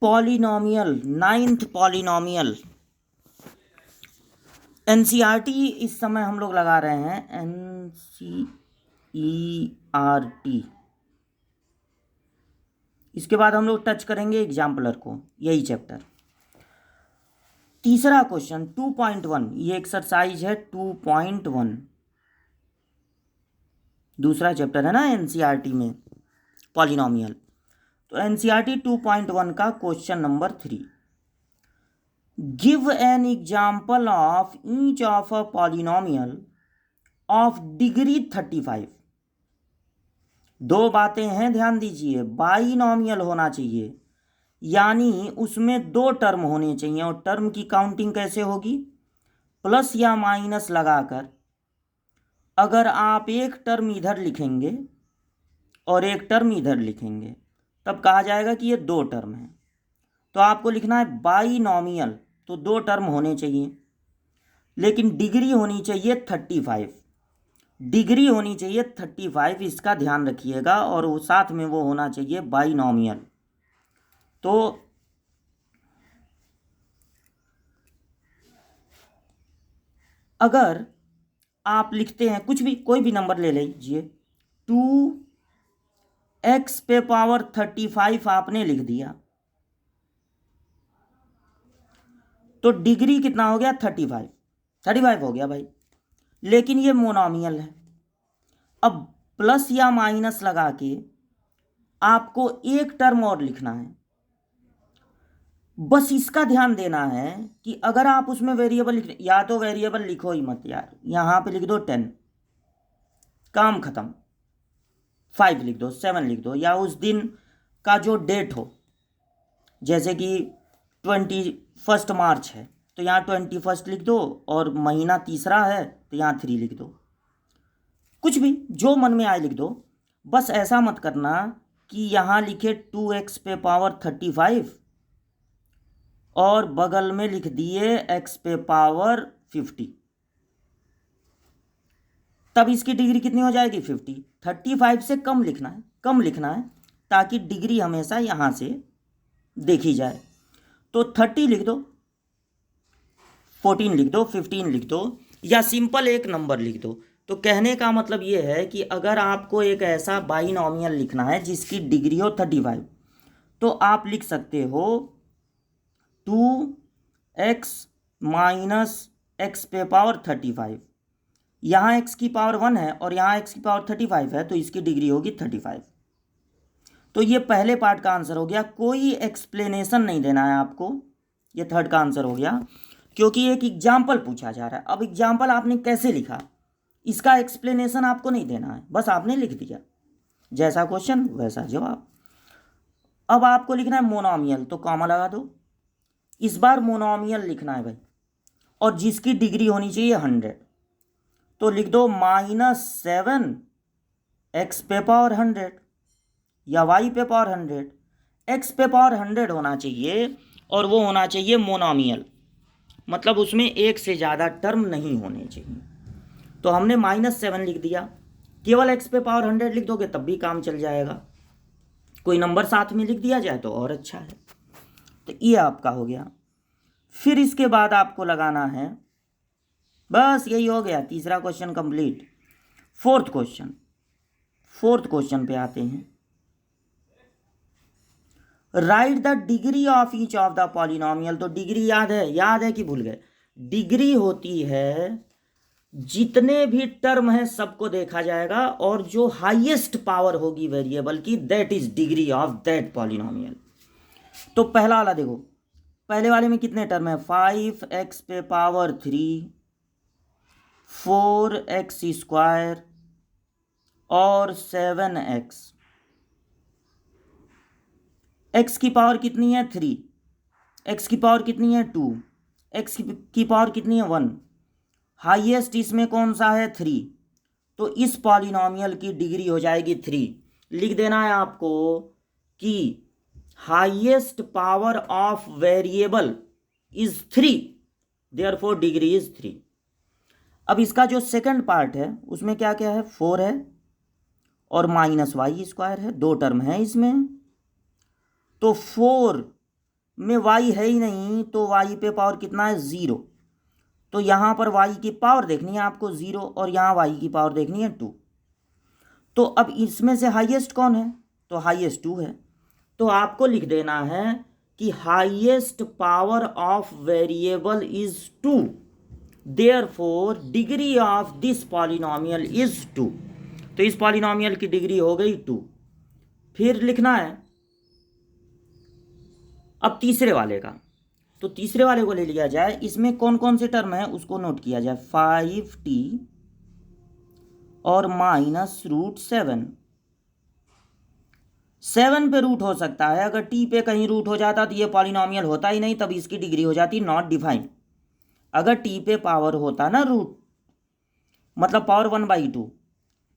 Polynomial, ninth polynomial. NCERT इस समय हम लोग लगा रहे हैं, एनसीईआरटी। इसके बाद हम लोग टच करेंगे एग्जाम्पलर को, यही चैप्टर। तीसरा क्वेश्चन 2.1, ये एक्सरसाइज है 2.1, दूसरा चैप्टर है ना एनसीईआरटी में पॉलिनोमियल। तो एनसीईआरटी 2.1 का question number 3, give an example of each of a polynomial of degree 35। दो बातें हैं, ध्यान दीजिए, बाइनोमियल होना चाहिए, यानी उसमें दो टर्म होने चाहिए। और टर्म की काउंटिंग कैसे होगी? प्लस या माइनस लगाकर। अगर आप एक टर्म इधर लिखेंगे और एक टर्म इधर लिखेंगे तब कहा जाएगा कि ये दो टर्म हैं। तो आपको लिखना है बाइनोमियल, तो दो टर्म होने चाहिए, लेकिन डिग्री होनी चाहिए 35, डिग्री होनी चाहिए 35, इसका ध्यान रखिएगा। और वो साथ में वो होना चाहिए बाइनोमियल। तो अगर आप लिखते हैं कुछ भी, कोई भी नंबर ले लीजिए, 2x पे पावर 35 आपने लिख दिया, तो डिग्री कितना हो गया? 35 हो गया भाई। लेकिन ये मोनोमियल है। अब प्लस या माइनस लगा के आपको एक टर्म और लिखना है। बस इसका ध्यान देना है कि अगर आप उसमें वेरिएबल लिख, या तो वेरिएबल लिखो ही मत यार, यहां पे लिख दो 10, काम खत्म। 5 लिख दो, 7 लिख दो, या उस दिन का जो डेट हो, जैसे कि 21 मार्च है तो यहाँ 21 लिख दो, और महीना तीसरा है तो यहाँ 3 लिख दो। कुछ भी जो मन में आए लिख दो। बस ऐसा मत करना कि यहाँ लिखे 2x पे पावर 35 और बगल में लिख दिए x पे पावर 50, तब इसकी डिग्री कितनी हो जाएगी? 50। 35 से कम लिखना है, कम लिखना है, ताकि डिग्री हमेशा यहाँ से देखी जाए। तो 30 लिख दो, 14 लिख दो, 15 लिख दो, या सिंपल एक नंबर लिख दो। तो कहने का मतलब ये है कि अगर आपको एक ऐसा बाइनोमियल लिखना है जिसकी डिग्री हो 35, तो आप लिख सकते हो 2x माइनस एक्स पे पावर 35। यहाँ x की पावर 1 है और यहाँ x की पावर 35 है, तो इसकी डिग्री होगी 35। तो ये पहले पार्ट का आंसर हो गया। कोई एक्सप्लेनेशन नहीं देना है आपको, ये थर्ड का आंसर हो गया, क्योंकि एक एग्जाम्पल पूछा जा रहा है। अब एग्जाम्पल आपने कैसे लिखा, इसका एक्सप्लेनेशन आपको नहीं देना है, बस आपने लिख दिया, जैसा क्वेश्चन वैसा जवाब। अब आपको लिखना है मोनोमियल, तो कॉमा लगा दो। इस बार मोनोमियल लिखना है भाई, और जिसकी डिग्री होनी चाहिए 100, तो लिख दो -7 x पे पावर 100 या y पे पावर 100। x पे पावर 100 होना चाहिए, और वो होना चाहिए मोनोमियल, मतलब उसमें एक से ज़्यादा टर्म नहीं होने चाहिए। तो हमने -7 लिख दिया। केवल x पे पावर 100 लिख दोगे तब भी काम चल जाएगा, कोई नंबर साथ में लिख दिया जाए तो और अच्छा है। तो ये आपका हो गया। फिर इसके बाद आपको लगाना है, बस यही हो गया, तीसरा क्वेश्चन कंप्लीट। फोर्थ क्वेश्चन पे आते हैं। Right the degree of each of the polynomial. तो डिग्री याद है कि भूल गए? डिग्री होती है जितने भी टर्म हैं सबको देखा जाएगा, और जो हाईएस्ट पावर होगी वेरिएबल की, that is degree of that polynomial. तो पहला वाला देखो, पहले वाले में कितने टर्म है? 5x पे पावर 3, 4x स्क्वायर और 7x। x की पावर कितनी है? 3। x की पावर कितनी है? 2। x की पावर कितनी है? 1। हाईएस्ट इसमें कौन सा है? 3। तो इस पॉलिनोमियल की डिग्री हो जाएगी 3। लिख देना है आपको कि highest power of variable is 3, therefore degree is 3। अब इसका जो सेकंड पार्ट है उसमें क्या क्या है? 4 है और -y स्क्वायर है, दो टर्म है इसमें। तो 4 में y है ही नहीं, तो y पे पावर कितना है 0। तो यहाँ पर y की पावर देखनी है आपको 0 और यहाँ y की पावर देखनी है 2। तो अब इसमें से हाईएस्ट कौन है, तो हाईएस्ट 2 है। तो आपको लिख देना है कि highest power of variable is 2, therefore degree of this polynomial is 2। तो इस पॉलिनोमियल की डिग्री हो गई 2। फिर लिखना है अब तीसरे वाले का। तो तीसरे वाले को ले लिया जाए, इसमें कौन कौन से टर्म है उसको नोट किया जाए। 5t और -√7। 7 पे रूट हो सकता है, अगर t पे कहीं रूट हो जाता तो ये पॉलिनोमियल होता ही नहीं, तब इसकी डिग्री हो जाती नॉट डिफाइन। अगर t पे पावर होता ना रूट, मतलब पावर 1/2,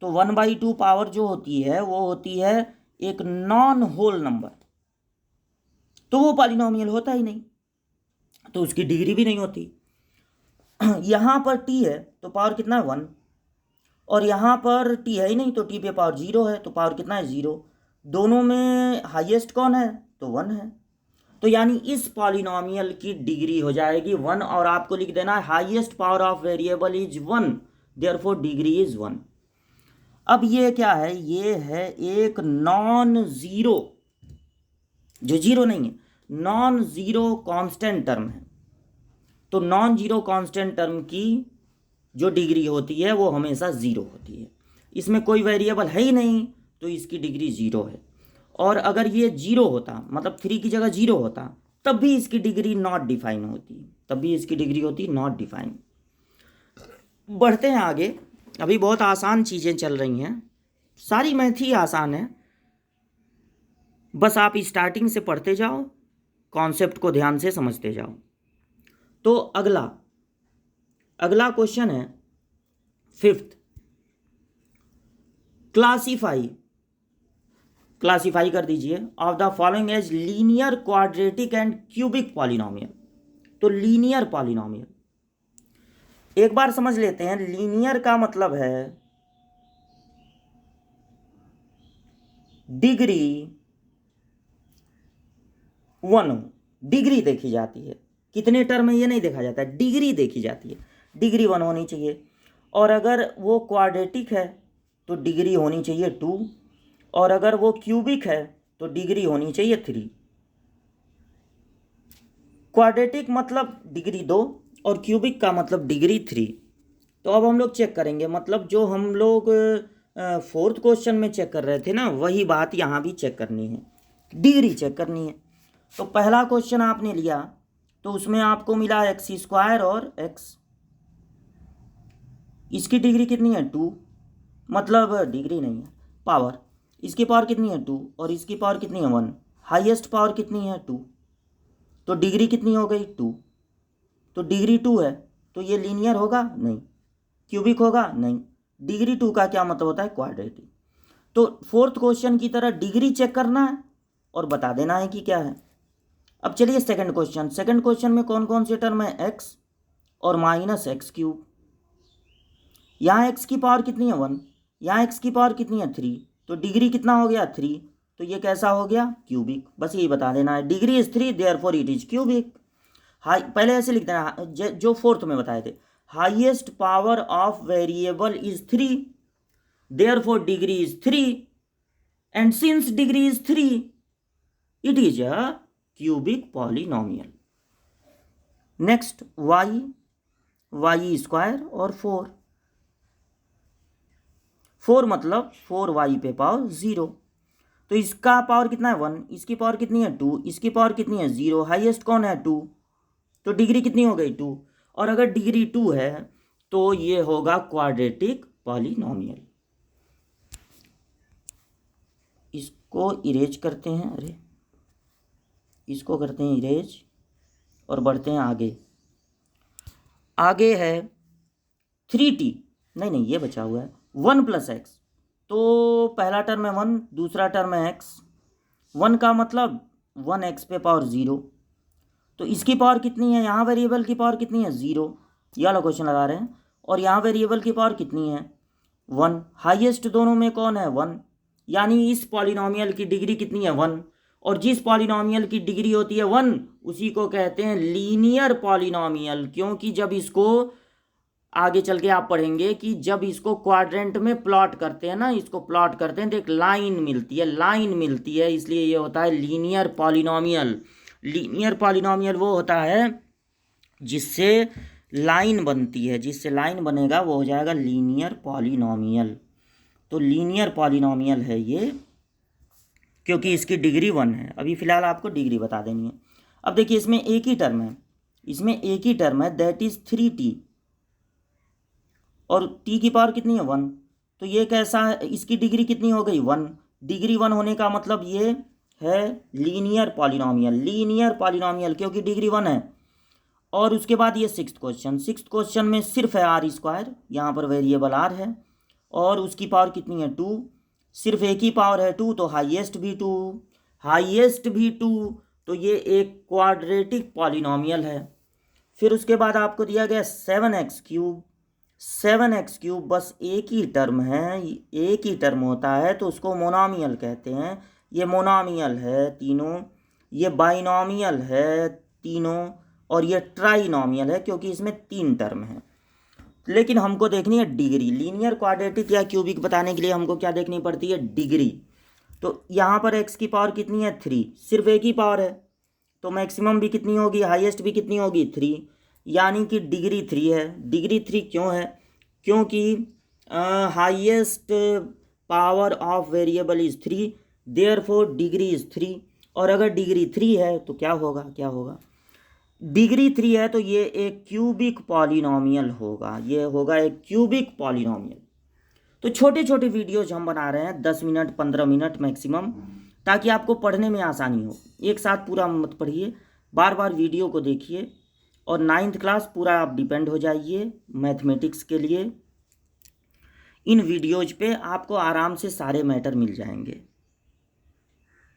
तो 1/2 पावर जो होती है वो होती है एक नॉन होल नंबर, तो वो पॉलिनोमियल होता ही नहीं, तो उसकी डिग्री भी नहीं होती। यहाँ पर t है तो पावर कितना है 1, और यहाँ पर t है ही नहीं, तो t पे पावर 0 है, तो पावर कितना है 0। दोनों में हाईएस्ट कौन है, तो 1 है। तो यानी इस पॉलिनोमियल की डिग्री हो जाएगी 1, और आपको लिख देना है highest power of variable is 1, therefore degree is 1। अब ये क्या है, ये है एक नॉन जीरो, जो जीरो नहीं है, नॉन जीरो कांस्टेंट टर्म है। तो नॉन जीरो कांस्टेंट टर्म की जो डिग्री होती है वो हमेशा 0 होती है। इसमें कोई वेरिएबल है ही नहीं, तो इसकी डिग्री 0 है। और अगर ये 0 होता, मतलब 3 की जगह 0 होता, तब भी इसकी डिग्री नॉट डिफाइन होती, तब भी इसकी डिग्री होती नॉट डिफाइन। बढ़ते हैं आगे, अभी बहुत आसान चीज़ें चल रही हैं, सारी मैथ ही आसान है, बस आप स्टार्टिंग से पढ़ते जाओ, कॉन्सेप्ट को ध्यान से समझते जाओ। तो अगला क्वेश्चन है 5th, क्लासीफाई कर दीजिए of the following as linear, quadratic and cubic polynomial. तो लीनियर पॉलिनोमियल एक बार समझ लेते हैं। लीनियर का मतलब है डिग्री 1 हो, डिग्री देखी जाती है, कितने टर्म है ये नहीं देखा जाता है, डिग्री देखी जाती है, डिग्री 1 होनी चाहिए। और अगर वो क्वाड्रेटिक है तो डिग्री होनी चाहिए 2, और अगर वो क्यूबिक है तो डिग्री होनी चाहिए 3। क्वाड्रेटिक मतलब डिग्री 2 और क्यूबिक का मतलब डिग्री 3। तो अब हम लोग चेक करेंगे, मतलब जो हम लोग 4th क्वेश्चन में चेक कर रहे थे ना, वही बात यहाँ भी चेक करनी है, डिग्री चेक करनी है। तो पहला क्वेश्चन आपने लिया तो उसमें आपको मिला x² और x, इसकी डिग्री कितनी है 2, मतलब डिग्री नहीं है, पावर। इसकी पावर कितनी है 2 और इसकी पावर कितनी है 1, हाईएस्ट पावर कितनी है 2, तो डिग्री कितनी हो गई 2। तो डिग्री 2 है तो ये लीनियर होगा नहीं, क्यूबिक होगा नहीं, डिग्री 2 का क्या मतलब होता है, क्वाड्रेटिक। तो 4th क्वेश्चन की तरह डिग्री चेक करना है और बता देना है कि क्या है। अब चलिए सेकंड क्वेश्चन में कौन कौन से टर्म है, x और -x³। यहाँ x की पावर कितनी है 1, यहाँ x की पावर कितनी है 3, तो डिग्री कितना हो गया 3, तो ये कैसा हो गया, क्यूबिक। बस यही बता देना है, degree is 3 therefore it is cubic. पहले ऐसे लिख देना, जो 4th में बताए थे, highest power of variable is 3, therefore degree is 3, and since degree is 3 it is a cubic polynomial. Next y² और 4 मतलब 4y पे पावर 0। तो इसका पावर कितना है 1, इसकी पावर कितनी है 2, इसकी पावर कितनी है 0, हाईएस्ट कौन है 2, तो डिग्री कितनी हो गई 2। और अगर डिग्री 2 है तो ये होगा क्वाड्रेटिक पॉलिनोमियल। इसको इरेज करते हैं, अरे इसको करते हैं इरेज और बढ़ते हैं आगे है 3t, नहीं ये बचा हुआ है 1 + x। तो पहला टर्म है 1, दूसरा टर्म है x। 1 का मतलब 1x पे पावर 0, तो इसकी पावर कितनी है, यहाँ वेरिएबल की पावर कितनी है 0, ये वाला क्वेश्चन लगा रहे हैं। और यहाँ वेरिएबल की पावर कितनी है 1, हाईएस्ट दोनों में कौन है 1, यानी इस पॉलिनोमियल की डिग्री कितनी है 1, और जिस पॉलिनॉमियल की डिग्री होती है 1 उसी को कहते हैं लीनियर पॉलिनॉमियल। क्योंकि जब इसको आगे चल के आप पढ़ेंगे कि जब इसको क्वाड्रेंट में प्लॉट करते हैं ना, इसको प्लॉट करते हैं तो एक लाइन मिलती है, इसलिए ये होता है लीनियर पॉलिनॉमियल। लीनियर पॉलिनॉमियल वो होता है जिससे लाइन बनती है, जिससे लाइन बनेगा वो हो जाएगा लीनियर पॉलिनॉमियल। तो लीनियर पॉलिनॉमियल है ये, क्योंकि इसकी डिग्री 1 है। अभी फ़िलहाल आपको डिग्री बता देनी है। अब देखिए इसमें एक ही टर्म है, दैट इज़ 3t, और t की पावर कितनी है 1। तो ये कैसा है, इसकी डिग्री कितनी हो गई 1। डिग्री 1 होने का मतलब ये है लीनियर पॉलिनॉमियल क्योंकि डिग्री 1 है। और उसके बाद ये सिक्स्थ क्वेश्चन में सिर्फ है r², यहाँ पर वेरिएबल r है, और उसकी पावर कितनी है 2, सिर्फ एक ही पावर है 2, तो हाईएस्ट भी 2, तो ये एक क्वाड्रेटिक पॉलिनॉमियल है। फिर उसके बाद आपको दिया गया 7x3, बस एक ही टर्म है, एक ही टर्म होता है तो उसको मोनोमियल कहते हैं। ये मोनोमियल है तीनों, ये बाइनोमियल है तीनों, और ये ट्राइनोमियल है क्योंकि इसमें 3 टर्म हैं। लेकिन हमको देखनी है डिग्री। लीनियर क्वाड्रेटिक या क्यूबिक बताने के लिए हमको क्या देखनी पड़ती है, डिग्री। तो यहाँ पर x की पावर कितनी है 3, सिर्फ एक ही पावर है, तो मैक्सिमम भी कितनी होगी, हाईएस्ट भी कितनी होगी 3, यानी कि डिग्री 3 है। डिग्री 3 क्यों है, क्योंकि highest power of variable is 3, therefore degree is 3। और अगर डिग्री 3 है तो क्या होगा, डिग्री 3 है तो ये एक क्यूबिक पॉलिनॉमियल होगा, ये होगा एक क्यूबिक पॉलिनॉमियल। तो छोटे छोटे वीडियोज हम बना रहे हैं 10 मिनट 15 मिनट मैक्सिमम, ताकि आपको पढ़ने में आसानी हो। एक साथ पूरा मत पढ़िए, बार बार वीडियो को देखिए, और 9th क्लास पूरा आप डिपेंड हो जाइए मैथमेटिक्स के लिए। इन वीडियोज पे आपको आराम से सारे मैटर मिल जाएंगे।